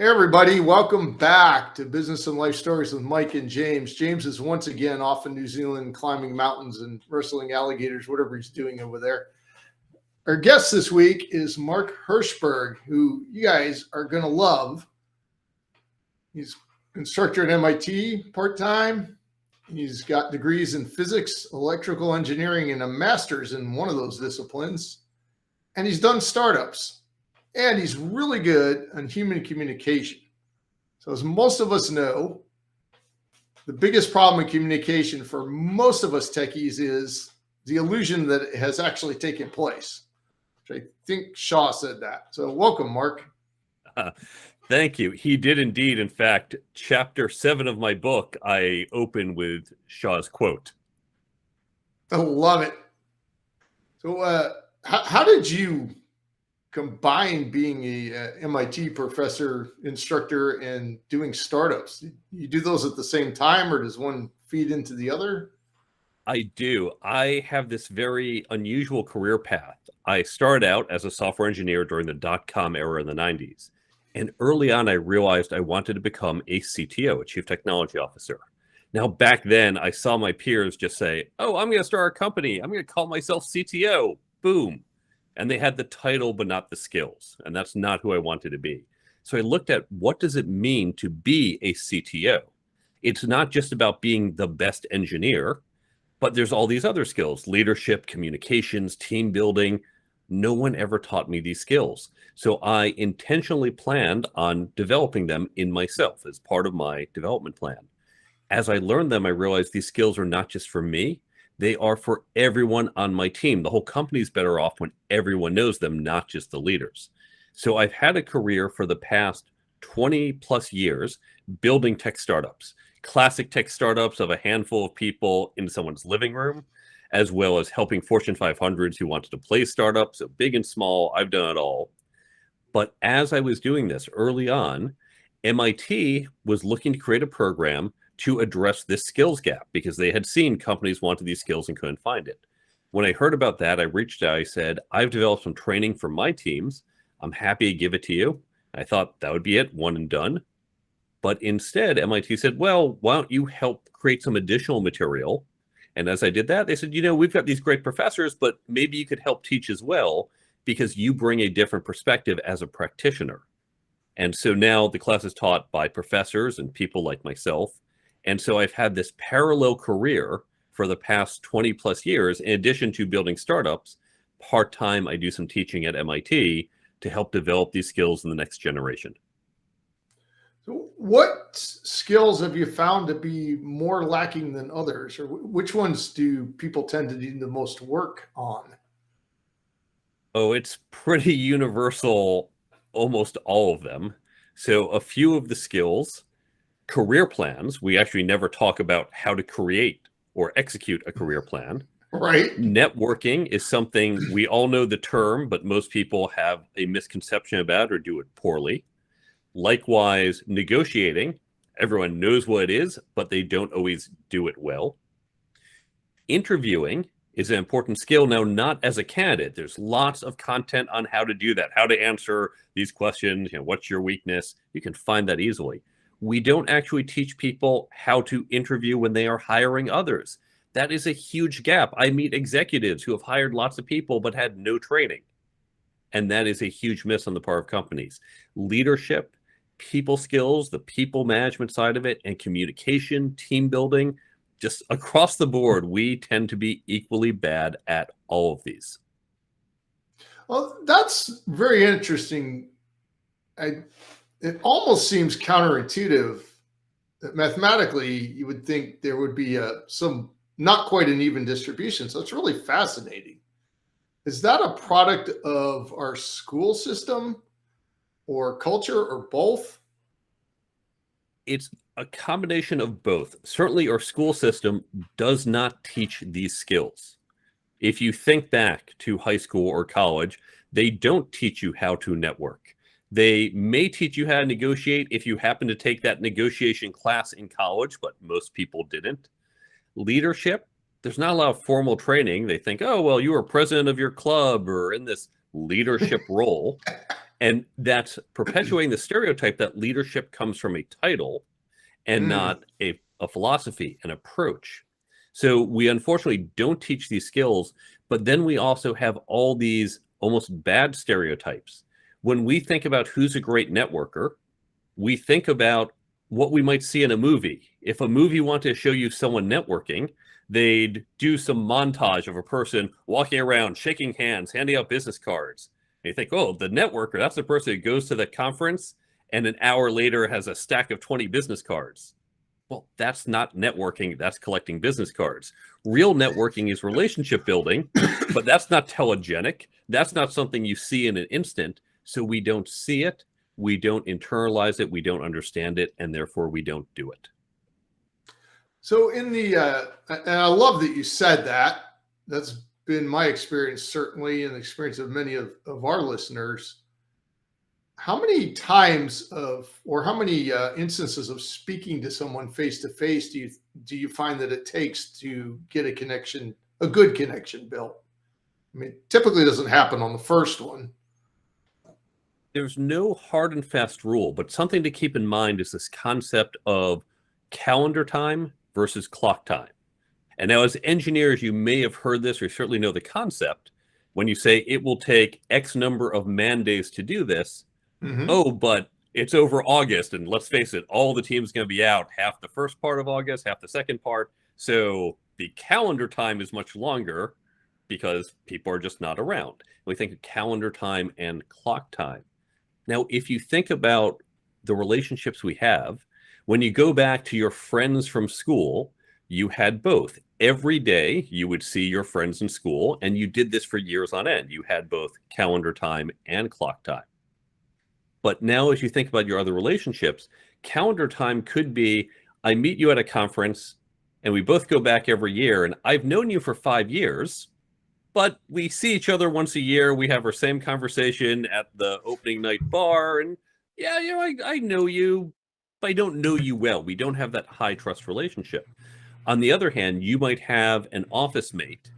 Hey everybody, welcome back to Business and Life Stories with Mike and James. James is once again off in New Zealand climbing mountains and wrestling alligators, whatever he's doing over there. Our guest this week is Mark Herschberg, who you guys are going to love. He's instructor at MIT part-time. He's got degrees in physics, electrical engineering, and a master's in one of those disciplines. And he's done startups. And he's really good on human communication. So as most of us know, the biggest problem in communication for most of us techies is the illusion that it has actually taken place. I think Shaw said that. So welcome, Mark. Thank you. He did indeed. In fact, chapter 7 of my book, I open with Shaw's quote. I love it. So how did you combine being a MIT professor, instructor, and doing startups? You do those at the same time, or does one feed into the other? I do. I have this very unusual career path. I started out as a software engineer during the dot-com era in the 90s. And early on, I realized I wanted to become a CTO, a Chief Technology Officer. Now, back then, I saw my peers just say, oh, I'm going to start a company. I'm going to call myself CTO. Boom. And they had the title, but not the skills. And that's not who I wanted to be. So I looked at what does it mean to be a CTO? It's not just about being the best engineer, but there's all these other skills: leadership, communications, team building. No one ever taught me these skills. So I intentionally planned on developing them in myself as part of my development plan. As I learned them, I realized these skills are not just for me. They are for everyone on my team. The whole company's better off when everyone knows them, not just the leaders. So I've had a career for the past 20 plus years building tech startups, classic tech startups of a handful of people in someone's living room, as well as helping Fortune 500s who wanted to play startups, so big and small. I've done it all. But as I was doing this early on, MIT was looking to create a program to address this skills gap because they had seen companies wanted these skills and couldn't find it. When I heard about that, I reached out. I said, I've developed some training for my teams. I'm happy to give it to you. I thought that would be it, one and done. But instead, MIT said, well, why don't you help create some additional material? And as I did that, they said, we've got these great professors, but maybe you could help teach as well because you bring a different perspective as a practitioner. And so now the class is taught by professors and people like myself. And so I've had this parallel career for the past 20 plus years. In addition to building startups, part-time, I do some teaching at MIT to help develop these skills in the next generation. So what skills have you found to be more lacking than others, or which ones do people tend to do the most work on? Oh, it's pretty universal, almost all of them. So a few of the skills: career plans. We actually never talk about how to create or execute a career plan. Right. Networking is something we all know the term, but most people have a misconception about or do it poorly. Likewise, negotiating. Everyone knows what it is, but they don't always do it well. Interviewing is an important skill. Now, not as a candidate. There's lots of content on how to do that, how to answer these questions, what's your weakness. You can find that easily. We don't actually teach people how to interview when they are hiring others. That is a huge gap. I meet executives who have hired lots of people but had no training. And that is a huge miss on the part of companies. Leadership, people skills, the people management side of it, and communication, team building, just across the board, we tend to be equally bad at all of these. Well, that's very interesting. It almost seems counterintuitive that mathematically you would think there would be some not quite an even distribution. So it's really fascinating. Is that a product of our school system or culture or both? It's a combination of both. Certainly our school system does not teach these skills. If you think back to high school or college, they don't teach you how to network. They may teach you how to negotiate if you happen to take that negotiation class in college, but most people didn't. Leadership, there's not a lot of formal training. They think, oh, well, you were president of your club or in this leadership role. And that's perpetuating the stereotype that leadership comes from a title and not a philosophy, an approach. So we unfortunately don't teach these skills, but then we also have all these almost bad stereotypes. When we think about who's a great networker, we think about what we might see in a movie. If a movie wanted to show you someone networking, they'd do some montage of a person walking around, shaking hands, handing out business cards. And you think, oh, the networker, that's the person who goes to the conference and an hour later has a stack of 20 business cards. Well, that's not networking, that's collecting business cards. Real networking is relationship building, but that's not telegenic. That's not something you see in an instant. So we don't see it, we don't internalize it, we don't understand it, and therefore we don't do it. So in the, and I love that you said that. That's been my experience, certainly, and the experience of many of our listeners. How many times or how many instances of speaking to someone face to face do you find that it takes to get a connection, a good connection built? I mean, typically it doesn't happen on the first one. There's no hard and fast rule, but something to keep in mind is this concept of calendar time versus clock time. And now as engineers, you may have heard this or certainly know the concept. When you say it will take X number of man days to do this, oh, but it's over August, and let's face it, all the team's going to be out half the first part of August, half the second part. So the calendar time is much longer because people are just not around. We think of calendar time and clock time. Now, if you think about the relationships we have, when you go back to your friends from school, you had both. Every day you would see your friends in school, and you did this for years on end. You had both calendar time and clock time. But now as you think about your other relationships, calendar time could be, I meet you at a conference and we both go back every year, and I've known you for 5 years, but we see each other once a year. We have our same conversation at the opening night bar, and yeah, I know you, but I don't know you well. We don't have that high trust relationship. On the other hand, you might have an office mate,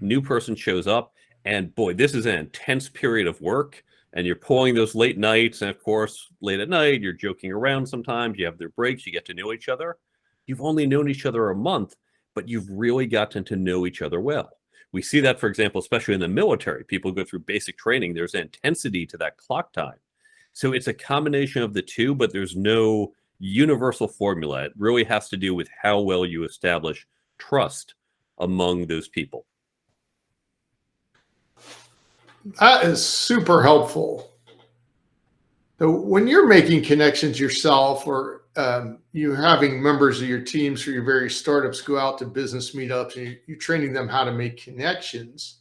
new person shows up, and boy, this is an intense period of work. And you're pulling those late nights. And of course, late at night, you're joking around sometimes. You have their breaks. You get to know each other. You've only known each other a month, but you've really gotten to know each other well. We see that, for example, especially in the military. People go through basic training. There's intensity to that clock time. So it's a combination of the two, but there's no universal formula. It really has to do with how well you establish trust among those people. That is super helpful. So when you're making connections yourself, or you're having members of your teams for your various startups go out to business meetups, and you're training them how to make connections,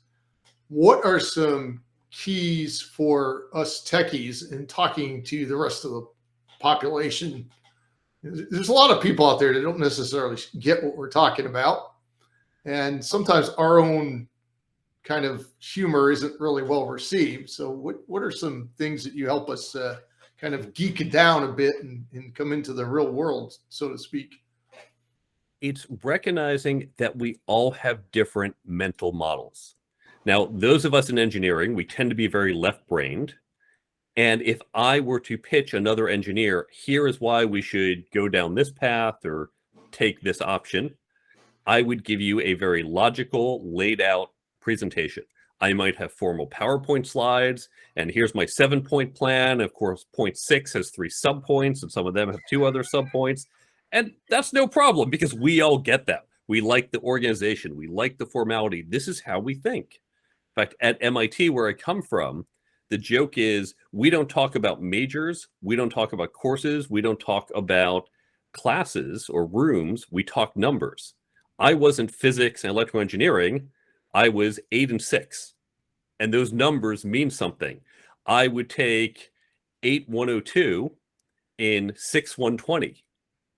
what are some keys for us techies in talking to the rest of the population? There's a lot of people out there that don't necessarily get what we're talking about. And sometimes our own kind of humor isn't really well received. So what are some things that you help us kind of geek it down a bit and come into the real world, so to speak? It's recognizing that we all have different mental models. Now, those of us in engineering, we tend to be very left-brained. And if I were to pitch another engineer, here is why we should go down this path or take this option, I would give you a very logical, laid out presentation. I might have formal PowerPoint slides, and here's my 7-point plan. Of course, point 6 has 3 subpoints, and some of them have 2 other subpoints. And that's no problem because we all get that. We like the organization. We like the formality. This is how we think. In fact, at MIT, where I come from, the joke is we don't talk about majors. We don't talk about courses. We don't talk about classes or rooms. We talk numbers. I was in physics and electrical engineering. I was 8 and 6, and those numbers mean something. I would take 8-102 in 6-120,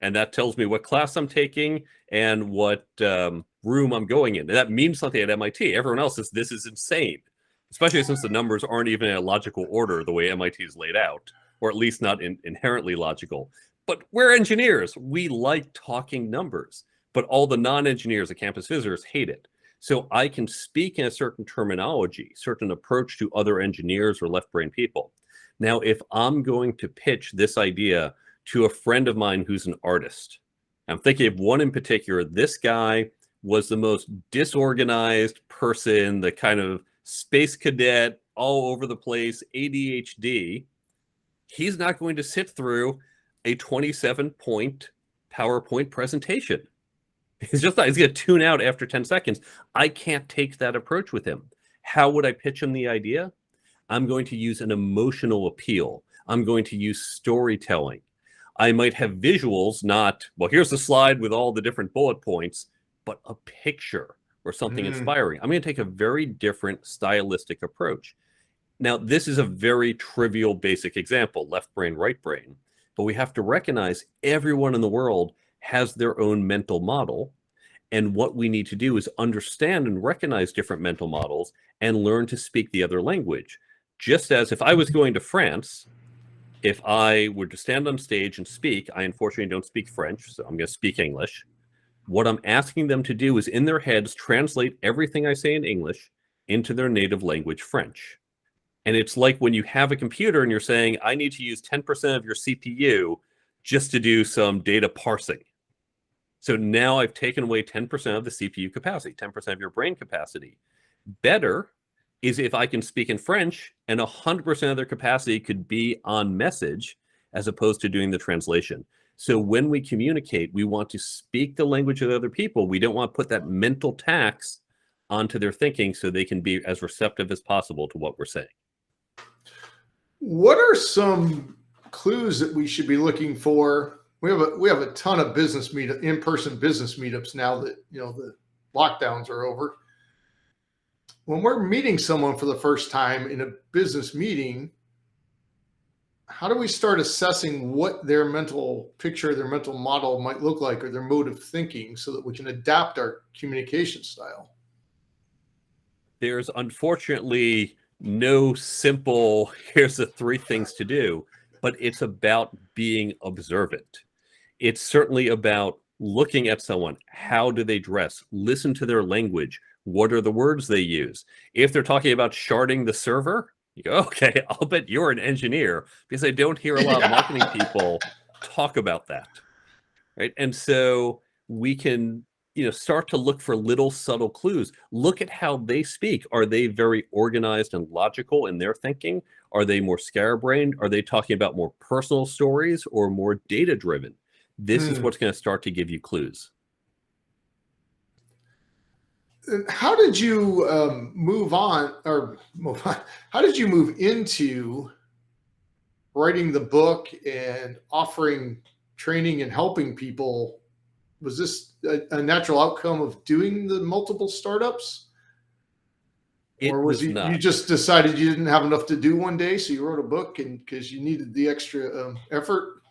and that tells me what class I'm taking and what room I'm going in. And that means something at MIT. Everyone else says this is insane, especially since the numbers aren't even in a logical order the way MIT is laid out, or at least not inherently logical. But we're engineers. We like talking numbers, but all the non-engineers at campus visitors hate it. So I can speak in a certain terminology, certain approach to other engineers or left-brain people. Now, if I'm going to pitch this idea to a friend of mine who's an artist, I'm thinking of one in particular. This guy was the most disorganized person, the kind of space cadet, all over the place, ADHD. He's not going to sit through a 27-point PowerPoint presentation. He's going to tune out after 10 seconds. I can't take that approach with him. How would I pitch him the idea? I'm going to use an emotional appeal. I'm going to use storytelling. I might have visuals, not, well, here's the slide with all the different bullet points, but a picture or something inspiring. I'm going to take a very different stylistic approach. Now, this is a very trivial, basic example, left brain, right brain, but we have to recognize everyone in the world has their own mental model. And what we need to do is understand and recognize different mental models and learn to speak the other language. Just as if I was going to France, if I were to stand on stage and speak, I unfortunately don't speak French, so I'm going to speak English. What I'm asking them to do is in their heads, translate everything I say in English into their native language, French. And it's like when you have a computer and you're saying, I need to use 10% of your CPU just to do some data parsing. So now I've taken away 10% of the CPU capacity, 10% of your brain capacity. Better is if I can speak in French and 100% of their capacity could be on message as opposed to doing the translation. So when we communicate, we want to speak the language of other people. We don't want to put that mental tax onto their thinking so they can be as receptive as possible to what we're saying. What are some clues that we should be looking for? We have a ton of in-person business meetups now that, the lockdowns are over. When we're meeting someone for the first time in a business meeting, how do we start assessing what their mental picture, their mental model might look like, or their mode of thinking, so that we can adapt our communication style? There's unfortunately no simple, here's the 3 things to do, but it's about being observant. It's certainly about looking at someone. How do they dress? Listen to their language. What are the words they use? If they're talking about sharding the server, you go, okay, I'll bet you're an engineer, because I don't hear a lot of marketing people talk about that, right? And so we can, start to look for little subtle clues. Look at how they speak. Are they very organized and logical in their thinking? Are they more scatterbrained? Are they talking about more personal stories or more data-driven? This is what's going to start to give you clues. How did you move on? How did you move into writing the book and offering training and helping people? Was this a natural outcome of doing the multiple startups? Or was you just decided you didn't have enough to do one day, so you wrote a book because you needed the extra effort?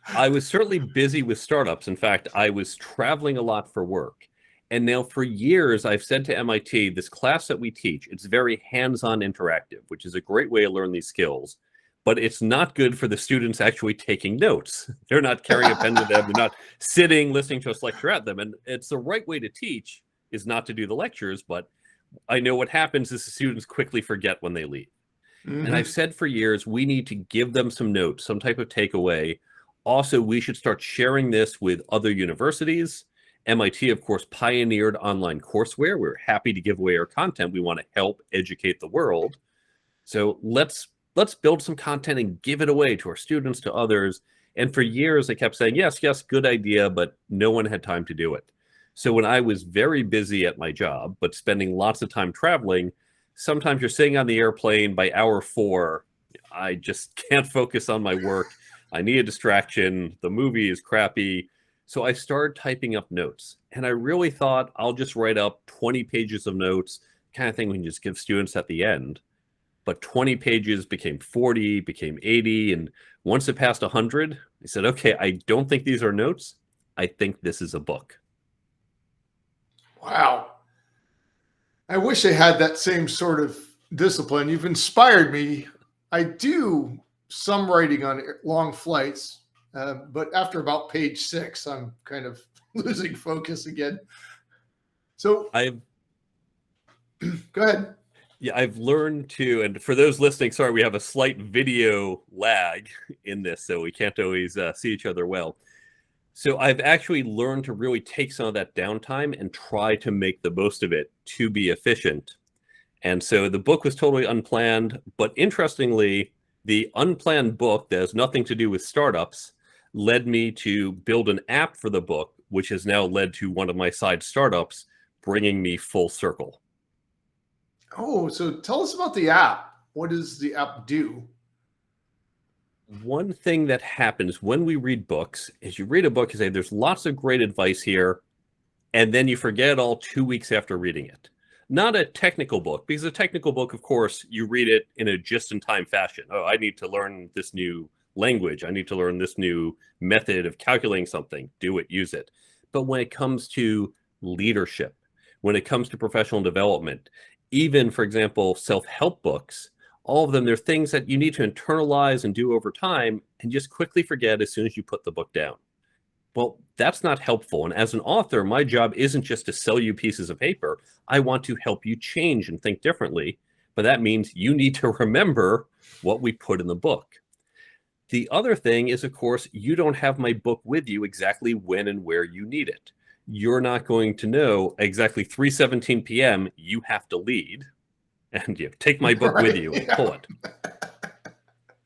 I was certainly busy with startups. In fact, I was traveling a lot for work. And now for years, I've said to MIT, this class that we teach, it's very hands-on interactive, which is a great way to learn these skills. But it's not good for the students actually taking notes. They're not carrying a pen with them. They're not sitting, listening to us lecture at them. And it's the right way to teach is not to do the lectures. But I know what happens is the students quickly forget when they leave. And I've said for years, we need to give them some notes, some type of takeaway. Also, we should start sharing this with other universities. MIT, of course, pioneered online courseware. We're happy to give away our content. We want to help educate the world. So let's build some content and give it away to our students, to others. And for years, I kept saying, yes, good idea, but no one had time to do it. So when I was very busy at my job, but spending lots of time traveling, sometimes you're sitting on the airplane by hour 4, I just can't focus on my work. I need a distraction. The movie is crappy. So I started typing up notes, and I really thought I'll just write up 20 pages of notes, kind of thing we can just give students at the end. But 20 pages became 40, became 80. And once it passed 100, I said, okay, I don't think these are notes. I think this is a book. Wow. I wish I had that same sort of discipline. You've inspired me. I do some writing on long flights. But after about page 6, I'm kind of losing focus again. So I've go ahead. Yeah, I've learned to, and for those listening, sorry, we have a slight video lag in this, so we can't always see each other well. So I've actually learned to really take some of that downtime and try to make the most of it to be efficient. And so the book was totally unplanned, but interestingly, the unplanned book that has nothing to do with startups led me to build an app for the book, which has now led to one of my side startups, bringing me full circle. Oh, so tell us about the app. What does the app do? One thing that happens when we read books is you read a book, you say, there's lots of great advice here, and then you forget it all 2 weeks after reading it. Not a technical book, because a technical book, of course, you read it in a just-in-time fashion. Oh, I need to learn this new language. I need to learn this new method of calculating something. Do it, use it. But when it comes to leadership, when it comes to professional development, even, for example, self-help books, all of them, they're things that you need to internalize and do over time and just quickly forget as soon as you put the book down. Well, that's not helpful. And as an author, my job isn't just to sell you pieces of paper. I want to help you change and think differently. But that means you need to remember what we put in the book. The other thing is, of course, you don't have my book with you exactly when and where you need it. You're not going to know exactly 3:17 p.m. you have to lead, and you take my book with you and pull it.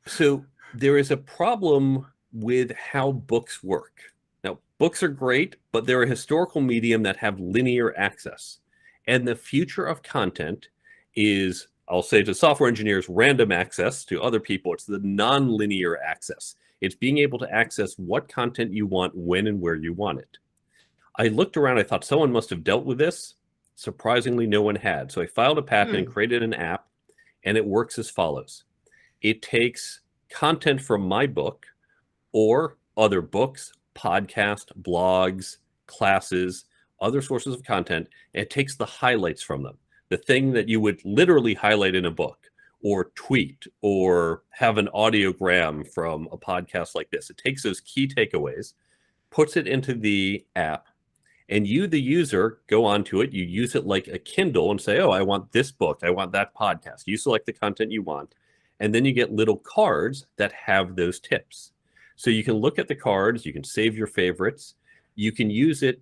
So there is a problem with how books work. Now, books are great, but they're a historical medium that have linear access. And the future of content is, I'll say to software engineers, random access. To other people, it's the non-linear access. It's being able to access what content you want, when and where you want it. I looked around, I thought someone must have dealt with this. Surprisingly, no one had. So I filed a patent and created an app, and it works as follows. It takes content from my book or other books, podcasts, blogs, classes, other sources of content, and it takes the highlights from them, the thing that you would literally highlight in a book or tweet or have an audiogram from a podcast like this. It takes those key takeaways, puts it into the app, and you, the user, go onto it. You use it like a Kindle and say, oh, I want this book. I want that podcast. You select the content you want. And then you get little cards that have those tips. So you can look at the cards. You can save your favorites. You can use it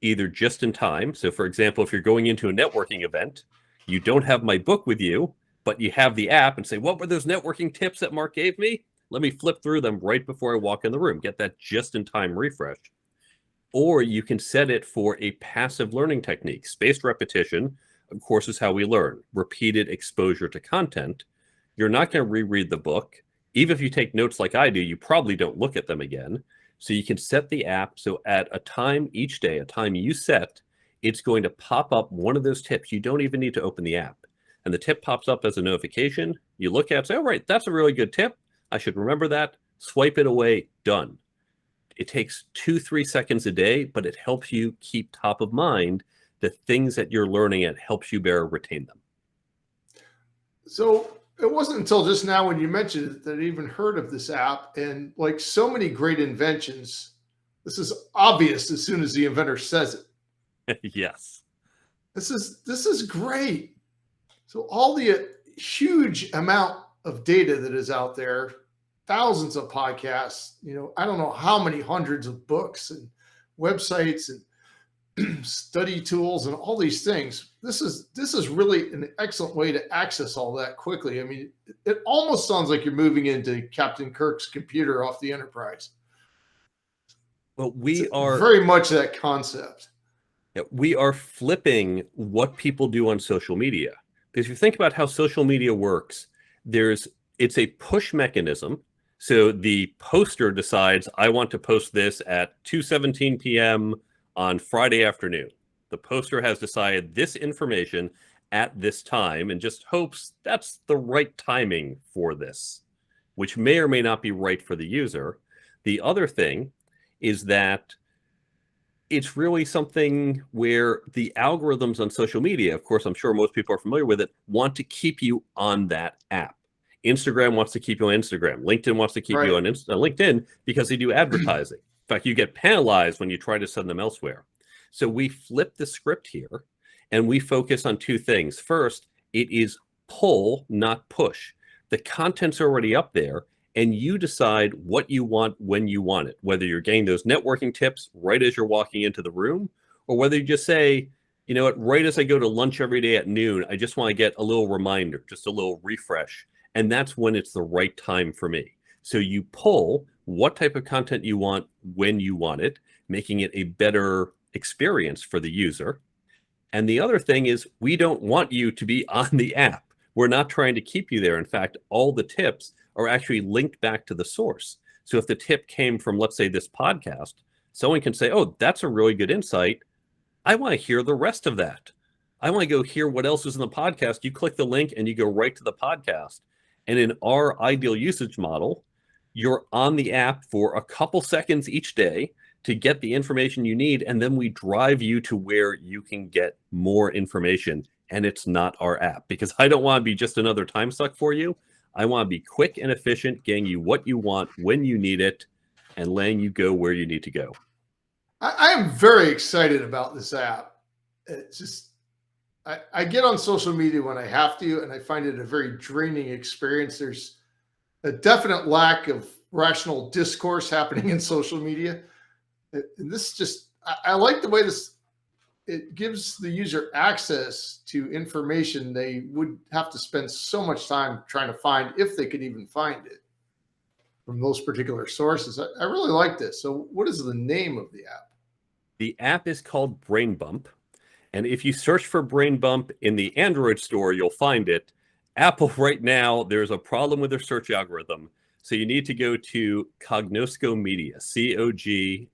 either just in time. So, for example, if you're going into a networking event, you don't have my book with you, but you have the app and say, what were those networking tips that Mark gave me? Let me flip through them right before I walk in the room. Get that just-in-time refresh. Or you can set it for a passive learning technique. Spaced repetition, of course, is how we learn. Repeated exposure to content. You're not going to reread the book. Even if you take notes like I do, you probably don't look at them again. So you can set the app so at a time each day, a time you set, it's going to pop up one of those tips. You don't even need to open the app. And the tip pops up as a notification. You look at it, say, oh, right, that's a really good tip. I should remember that. Swipe it away, done. It takes 2-3 seconds a day, but it helps you keep top of mind the things that you're learning. It helps you better retain them. So it wasn't until just now when you mentioned it that I even heard of this app. And like so many great inventions, this is obvious as soon as the inventor says it. Yes. This is great. So all the huge amount of data that is out there, thousands of podcasts, I don't know how many hundreds of books and websites and study tools and all these things. This is really an excellent way to access all that quickly. I mean, it almost sounds like you're moving into Captain Kirk's computer off the Enterprise. Well, it's very much that concept. We are flipping what people do on social media. Because if you think about how social media works, it's a push mechanism. So the poster decides, I want to post this at 2:17 p.m. on Friday afternoon. The poster has decided this information at this time and just hopes that's the right timing for this, which may or may not be right for the user. The other thing is that it's really something where the algorithms on social media, of course, I'm sure most people are familiar with it, want to keep you on that app. Instagram wants to keep you on Instagram. LinkedIn wants to keep you on LinkedIn because they do advertising. In fact, you get penalized when you try to send them elsewhere. So we flip the script here and we focus on two things. First, it is pull, not push. The content's already up there, and you decide what you want when you want it, whether you're getting those networking tips right as you're walking into the room, or whether you just say, you know what, right as I go to lunch every day at noon, I just want to get a little reminder, just a little refresh. And that's when it's the right time for me. So you pull what type of content you want when you want it, making it a better experience for the user. And the other thing is, we don't want you to be on the app. We're not trying to keep you there. In fact, all the tips are actually linked back to the source. So if the tip came from, let's say, this podcast, someone can say, oh, that's a really good insight. I want to hear the rest of that. I want to go hear what else is in the podcast. You click the link and you go right to the podcast. And in our ideal usage model, you're on the app for a couple seconds each day to get the information you need. And then we drive you to where you can get more information. And it's not our app, because I don't want to be just another time suck for you. I want to be quick and efficient, getting you what you want when you need it, and letting you go where you need to go. I am very excited about this app. It's just, I get on social media when I have to, and I find it a very draining experience. There's a definite lack of rational discourse happening in social media. And this just, I like the way it gives the user access to information they would have to spend so much time trying to find, if they could even find it from those particular sources. I really like this. So what is the name of the app? The app is called Brain Bump. And if you search for Brain Bump in the Android store, you'll find it. Apple right now, there's a problem with their search algorithm. So you need to go to Cognosco Media, COGNOSCO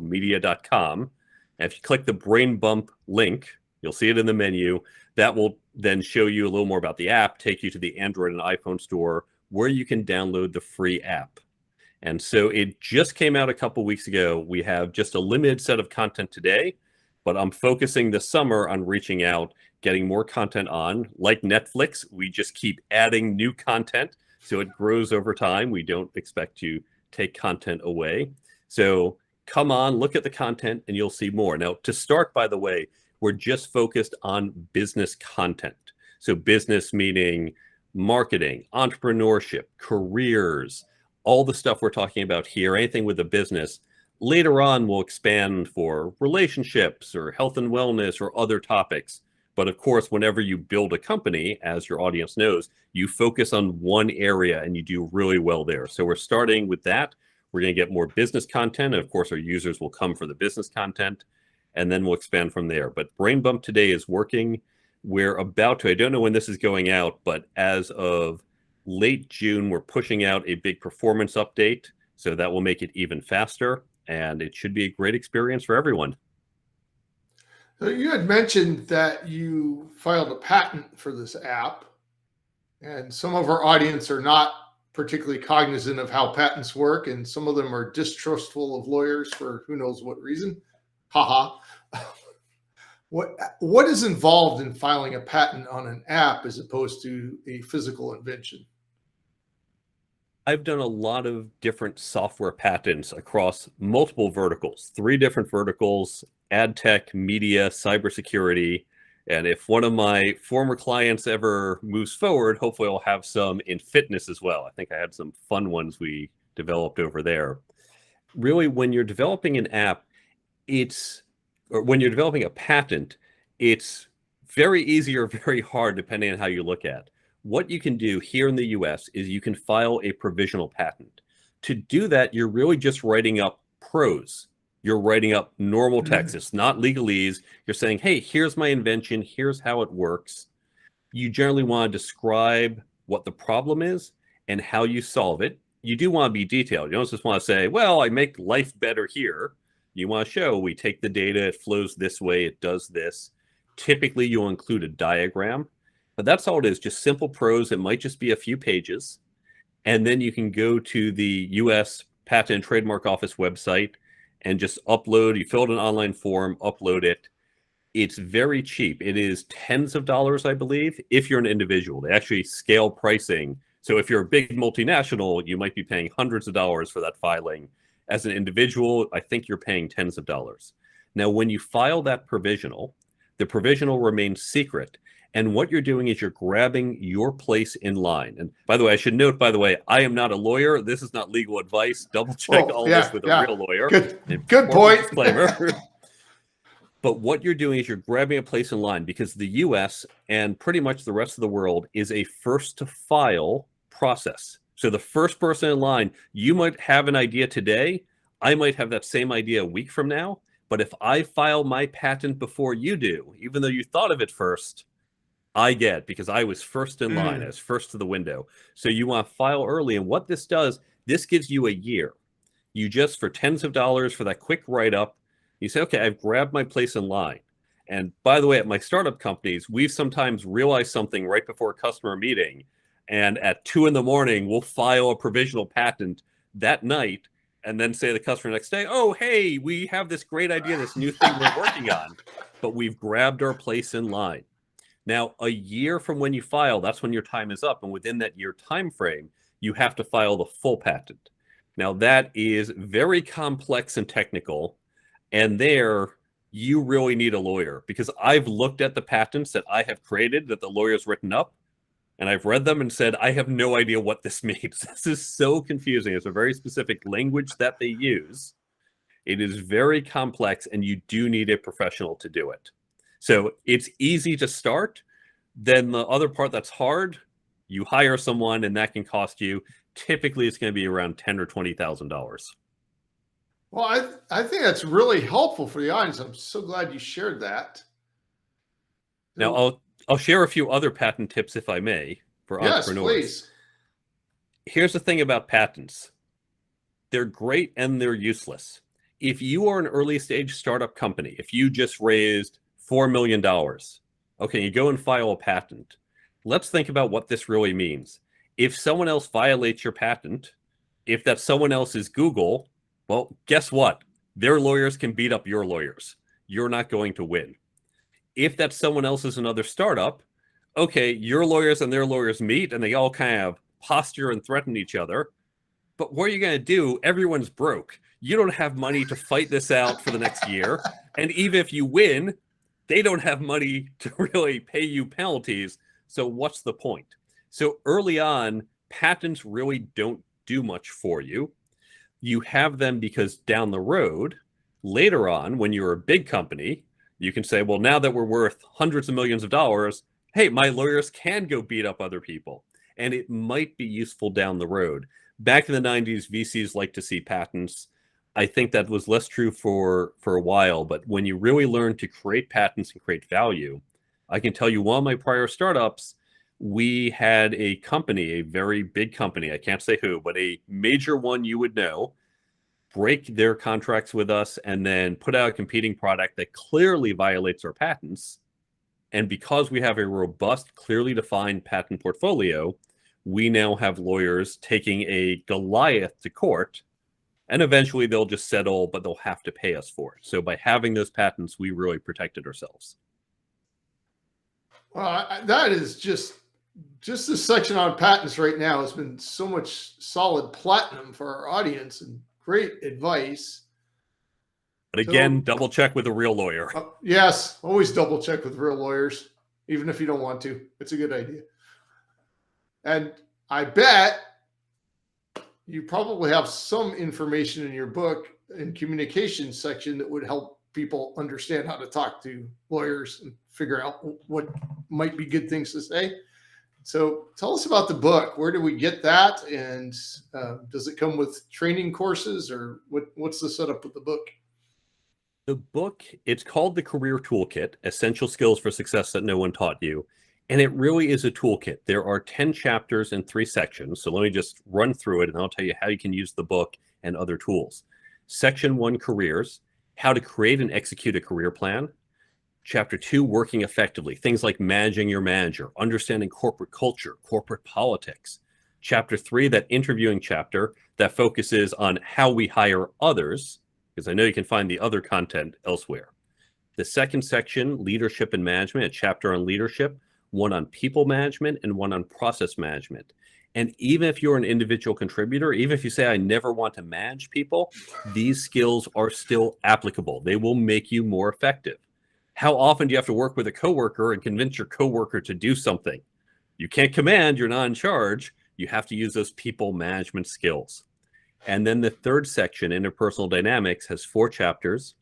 media.com. And if you click the Brain Bump link, you'll see it in the menu. That will then show you a little more about the app, take you to the Android and iPhone store where you can download the free app. And so it just came out a couple weeks ago. We have just a limited set of content today, but I'm focusing this summer on reaching out, getting more content on. Like Netflix, we just keep adding new content, so it grows over time. We don't expect to take content away. So come on, look at the content, and you'll see more. Now, to start, by the way, we're just focused on business content. So business meaning marketing, entrepreneurship, careers, all the stuff we're talking about here, anything with a business. Later on, we'll expand for relationships or health and wellness or other topics. But of course, whenever you build a company, as your audience knows, you focus on one area and you do really well there. So we're starting with that. We're going to get more business content. And of course, our users will come for the business content, and then we'll expand from there. But Brain Bump today is working. We're about to, I don't know when this is going out, but as of late June, we're pushing out a big performance update. So that will make it even faster, and it should be a great experience for everyone. So you had mentioned that you filed a patent for this app, and some of our audience are not particularly cognizant of how patents work, and some of them are distrustful of lawyers for who knows what reason. Haha. What is involved in filing a patent on an app as opposed to a physical invention? I've done a lot of different software patents across multiple verticals, 3 different verticals: ad tech, media, cybersecurity. And if one of my former clients ever moves forward, hopefully I'll have some in fitness as well. I think I had some fun ones we developed over there. Really, when you're developing an app, or when you're developing a patent, it's very easy or very hard, depending on how you look at. What you can do here in the US is you can file a provisional patent. To do that, you're really just writing up prose. You're writing up normal text. It's not legalese. You're saying, hey, here's my invention. Here's how it works. You generally want to describe what the problem is and how you solve it. You do want to be detailed. You don't just want to say, well, I make life better here. You want to show we take the data, it flows this way, it does this. Typically, you'll include a diagram, but that's all it is, just simple prose. It might just be a few pages. And then you can go to the US Patent and Trademark Office website and just upload. You fill out an online form, upload it. It's very cheap. It is tens of dollars, I believe, if you're an individual. They actually scale pricing. So if you're a big multinational, you might be paying hundreds of dollars for that filing. As an individual, I think you're paying tens of dollars. Now, when you file that provisional, the provisional remains secret. And what you're doing is you're grabbing your place in line. And by the way, I should note, I am not a lawyer. This is not legal advice. Double check all this with a real lawyer. Good point. Disclaimer. But what you're doing is you're grabbing a place in line, because the US and pretty much the rest of the world is a first to file process. So the first person in line, you might have an idea today. I might have that same idea a week from now. But if I file my patent before you do, even though you thought of it first, I get, because I was first in line, I was first to the window. So you want to file early. And what this does, this gives you a year. You just, for tens of dollars for that quick write-up, you say, okay, I've grabbed my place in line. And by the way, at my startup companies, we've sometimes realized something right before a customer meeting. And at 2 a.m, we'll file a provisional patent that night and then say to the customer next day, oh, hey, we have this great idea, this new thing we're working on, but we've grabbed our place in line. Now, a year from when you file, that's when your time is up. And within that year time frame, you have to file the full patent. Now, that is very complex and technical. And there, you really need a lawyer, because I've looked at the patents that I have created that the lawyer's written up, and I've read them and said, I have no idea what this means. This is so confusing. It's a very specific language that they use. It is very complex, and you do need a professional to do it. So it's easy to start. Then the other part that's hard, you hire someone, and that can cost you. Typically, it's going to be around $10,000 or $20,000. Well, I think that's really helpful for the audience. I'm so glad you shared that. Now, I'll share a few other patent tips, if I may, for entrepreneurs. Yes, please. Here's the thing about patents. They're great and they're useless. If you are an early stage startup company, if you just raised $4 million, okay, you go and file a patent. Let's think about what this really means. If someone else violates your patent, if that someone else is Google, well, guess what? Their lawyers can beat up your lawyers. You're not going to win. If that someone else is another startup, okay, your lawyers and their lawyers meet and they all kind of posture and threaten each other. But what are you going to do? Everyone's broke. You don't have money to fight this out for the next year. And even if you win, they don't have money to really pay you penalties. So what's the point? So early on, patents really don't do much for you. You have them because down the road, later on, when you're a big company, you can say, well, now that we're worth hundreds of millions of dollars, hey, my lawyers can go beat up other people. And it might be useful down the road. Back in the 90s, VCs like to see patents. I think that was less true for a while. But when you really learn to create patents and create value, I can tell you one of my prior startups, we had a company, a very big company, I can't say who, but a major one you would know, break their contracts with us and then put out a competing product that clearly violates our patents. And because we have a robust, clearly defined patent portfolio, we now have lawyers taking a Goliath to court, and eventually they'll just settle, but they'll have to pay us for it. So by having those patents, we really protected ourselves. Well, that is just this section on patents right now has been so much solid platinum for our audience and great advice. But again, double check with a real lawyer. Yes, always double check with real lawyers, even if you don't want to. It's a good idea. And I bet you probably have some information in your book in communication section that would help people understand how to talk to lawyers and figure out what might be good things to say. So tell us about the book. Where do we get that? And does it come with training courses, or what's the setup with the book? The book, it's called the Career Toolkit, Essential Skills for Success That No One Taught You. And it really is a toolkit. There are 10 chapters and 3 sections. So let me just run through it and I'll tell you how you can use the book and other tools. Section 1, Careers, how to create and execute a career plan. Chapter 2, Working Effectively, things like managing your manager, understanding corporate culture, corporate politics. Chapter 3, that interviewing chapter that focuses on how we hire others, because I know you can find the other content elsewhere. The second section, Leadership and Management, a chapter on leadership, one on people management and one on process management. And even if you're an individual contributor, even if you say, I never want to manage people, these skills are still applicable. They will make you more effective. How often do you have to work with a coworker and convince your coworker to do something? You can't command, you're not in charge. You have to use those people management skills. And then the third section, interpersonal dynamics, has 4 chapters: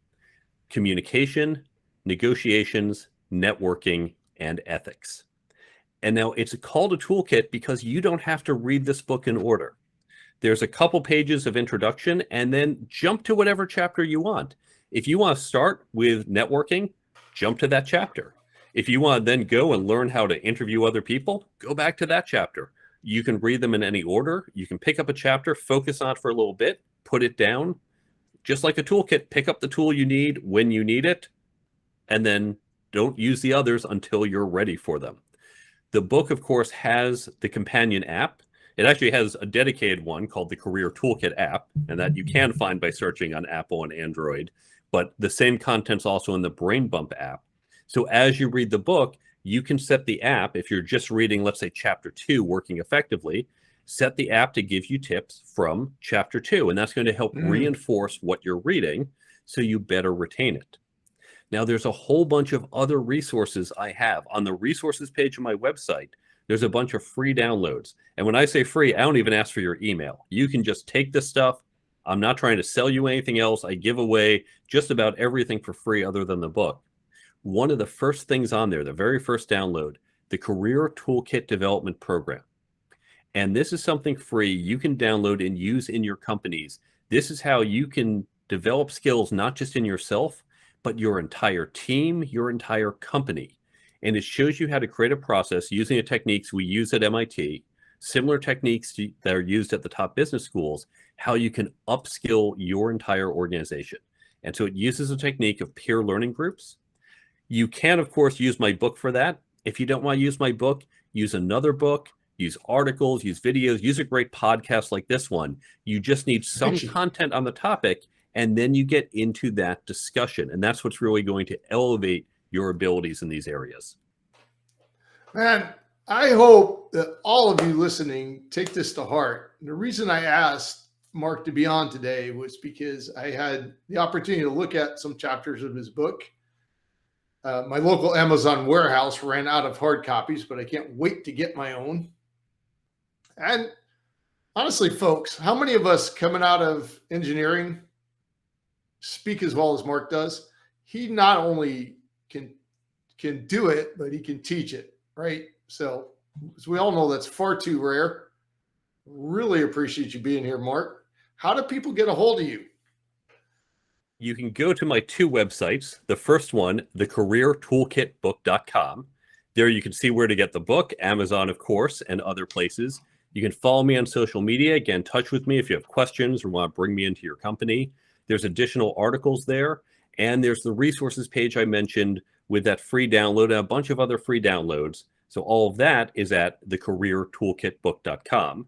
communication, negotiations, networking, and ethics. And now it's called a toolkit because you don't have to read this book in order. There's a couple pages of introduction and then jump to whatever chapter you want. If you want to start with networking, jump to that chapter. If you want to then go and learn how to interview other people, go back to that chapter. You can read them in any order. You can pick up a chapter, focus on it for a little bit, put it down. Just like a toolkit, pick up the tool you need when you need it, and then don't use the others until you're ready for them. The book, of course, has the companion app. It actually has a dedicated one called the Career Toolkit app, and that you can find by searching on Apple and Android. But the same content's also in the Brain Bump app. So as you read the book, you can set the app, if you're just reading, let's say, chapter 2, Working Effectively, set the app to give you tips from chapter 2, and that's going to help reinforce what you're reading so you better retain it. Now, there's a whole bunch of other resources I have. On the resources page of my website, there's a bunch of free downloads. And when I say free, I don't even ask for your email. You can just take this stuff. I'm not trying to sell you anything else. I give away just about everything for free other than the book. One of the first things on there, the very first download, the Career Toolkit Development Program. And this is something free you can download and use in your companies. This is how you can develop skills, not just in yourself, but your entire team, your entire company. And it shows you how to create a process using the techniques we use at MIT, similar techniques that are used at the top business schools, how you can upskill your entire organization. And so it uses a technique of peer learning groups. You can, of course, use my book for that. If you don't want to use my book, use another book, use articles, use videos, use a great podcast like this one. You just need some content on the topic, and then you get into that discussion. And that's what's really going to elevate your abilities in these areas. Man, I hope that all of you listening take this to heart. The reason I asked Mark to be on today was because I had the opportunity to look at some chapters of his book. My local Amazon warehouse ran out of hard copies, but I can't wait to get my own. And honestly, folks, how many of us coming out of engineering speak as well as Mark does? He not only can do it, but he can teach it, right? So as we all know, that's far too rare. Really appreciate you being here, Mark. How do people get a hold of you? You can go to my 2 websites. The first one, thecareertoolkitbook.com. There you can see where to get the book, Amazon, of course, and other places. You can follow me on social media, get in touch with me if you have questions or want to bring me into your company. There's additional articles there, and there's the resources page I mentioned with that free download and a bunch of other free downloads. So all of that is at thecareertoolkitbook.com.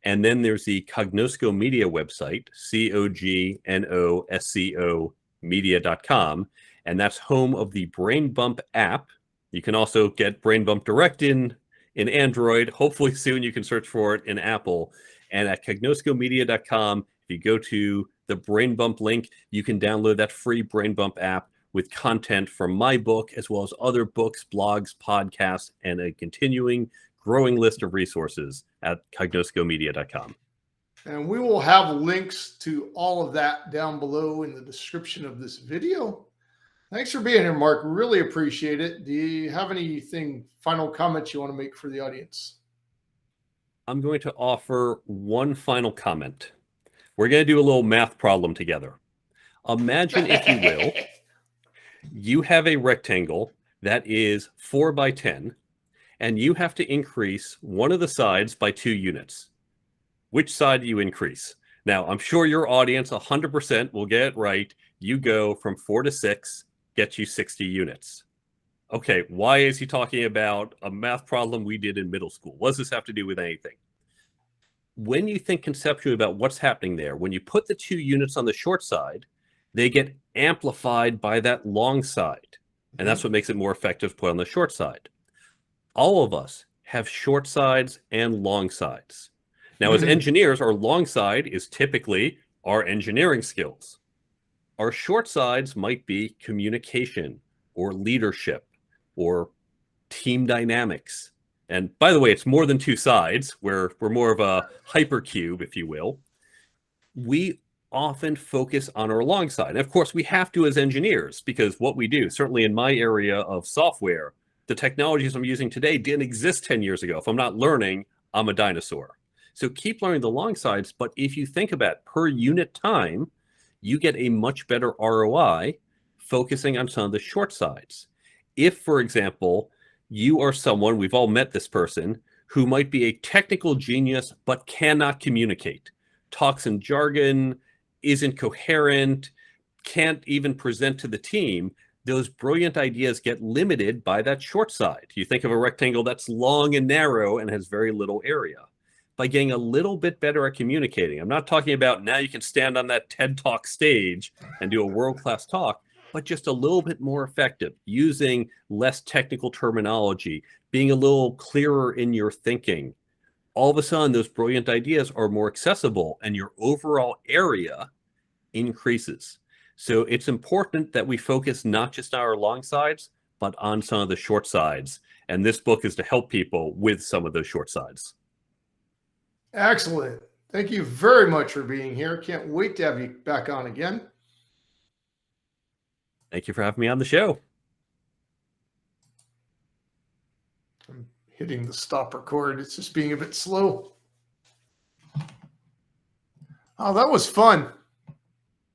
And then there's the Cognosco Media website, COGNOSCO media.com. And that's home of the Brain Bump app. You can also get Brain Bump Direct in Android. Hopefully soon you can search for it in Apple. And at cognoscomedia.com, if you go to the Brain Bump link, you can download that free Brain Bump app with content from my book, as well as other books, blogs, podcasts, and a continuing growing list of resources at cognoscomedia.com. And we will have links to all of that down below in the description of this video. Thanks for being here, Mark. Really appreciate it. Do you have anything, final comments you want to make for the audience? I'm going to offer one final comment. We're going to do a little math problem together. Imagine, if you will, you have a rectangle that is 4 by 10, and you have to increase one of the sides by 2 units. Which side do you increase? Now, I'm sure your audience 100% will get it right. You go from 4 to 6, gets you 60 units. Okay, why is he talking about a math problem we did in middle school? What does this have to do with anything? When you think conceptually about what's happening there, when you put the 2 units on the short side, they get amplified by that long side. And that's what makes it more effective to put on the short side. All of us have short sides and long sides. Now, as engineers, our long side is typically our engineering skills. Our short sides might be communication or leadership or team dynamics. And by the way, it's more than two sides. We're more of a hypercube, if you will. We often focus on our long side. And of course, we have to as engineers, because what we do, certainly in my area of software, the technologies I'm using today didn't exist 10 years ago. If I'm not learning, I'm a dinosaur. So keep learning the long sides. But if you think about per unit time, you get a much better ROI focusing on some of the short sides. If, for example, you are someone, we've all met this person, who might be a technical genius but cannot communicate, talks in jargon, isn't coherent, can't even present to the team, those brilliant ideas get limited by that short side. You think of a rectangle that's long and narrow and has very little area. By getting a little bit better at communicating, I'm not talking about now you can stand on that TED Talk stage and do a world-class talk, but just a little bit more effective, using less technical terminology, being a little clearer in your thinking. All of a sudden, those brilliant ideas are more accessible and your overall area increases. So it's important that we focus not just on our long sides, but on some of the short sides. And this book is to help people with some of those short sides. Excellent. Thank you very much for being here. Can't wait to have you back on again. Thank you for having me on the show. I'm hitting the stop record. It's just being a bit slow. Oh, that was fun.